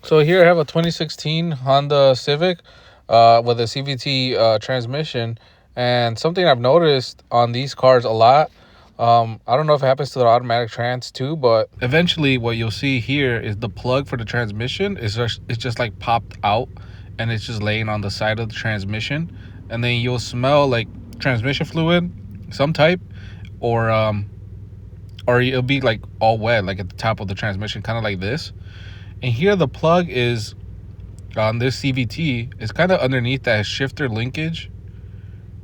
So here I have a 2016 Honda Civic with a CVT transmission. And something I've noticed on these cars a lot, I don't know if it happens to the automatic trans too, but eventually what you'll see here is the plug for the transmission is just like popped out, and it's just laying on the side of the transmission. And then you'll smell like transmission fluid, some type, or it'll be like all wet, like at the top of the transmission, kind of like this. And here the plug is on this CVT. It's kind of underneath that shifter linkage.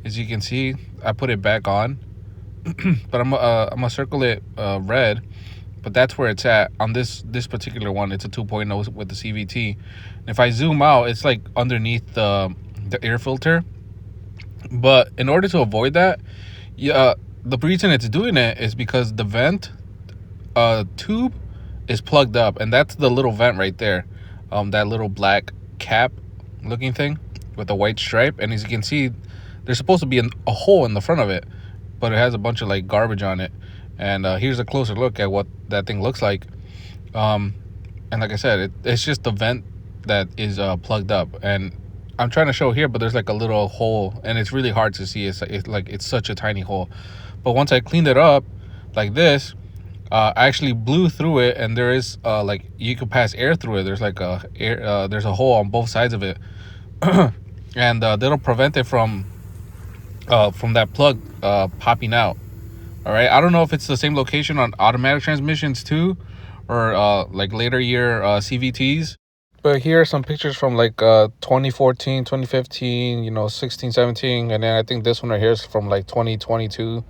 As you can see, I put it back on, but I'm gonna circle it red. But that's where it's at on this particular one. It's a 2.0 with the CVT. And if I zoom out, it's like underneath the air filter. But in order to avoid that, the reason it's doing it is because the vent tube is plugged up, and that's the little vent right there, that little black cap looking thing with a white stripe. And as you can see, there's supposed to be a hole in the front of it, but it has a bunch of like garbage on it. And here's a closer look at what that thing looks like. And like I said, it's just the vent that is plugged up, and I'm trying to show here, but there's like a little hole, and it's really hard to see. It's such a tiny hole. But once I cleaned it up like this, I actually blew through it, and there is like you can pass air through it. There's like there's a hole on both sides of it, and that'll prevent it from that plug popping out. All right, I don't know if it's the same location on automatic transmissions too, or like later year CVTs. But here are some pictures from like 2014, 2015, 16, 17, and then I think this one right here is from like 2022.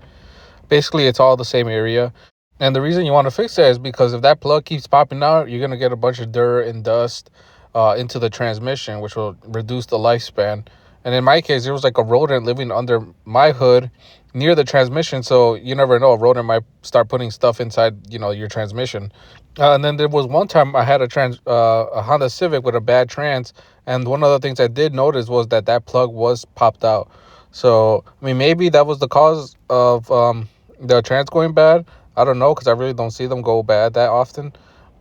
Basically, it's all the same area. And the reason you want to fix that is because if that plug keeps popping out, you're going to get a bunch of dirt and dust into the transmission, which will reduce the lifespan. And in my case, there was like a rodent living under my hood near the transmission. So you never know, a rodent might start putting stuff inside, your transmission. And then there was one time I had a Honda Civic with a bad trans. And one of the things I did notice was that plug was popped out. So, I mean, maybe that was the cause of the trans going bad. I don't know, because I really don't see them go bad that often.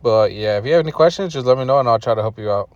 But yeah, if you have any questions, just let me know and I'll try to help you out.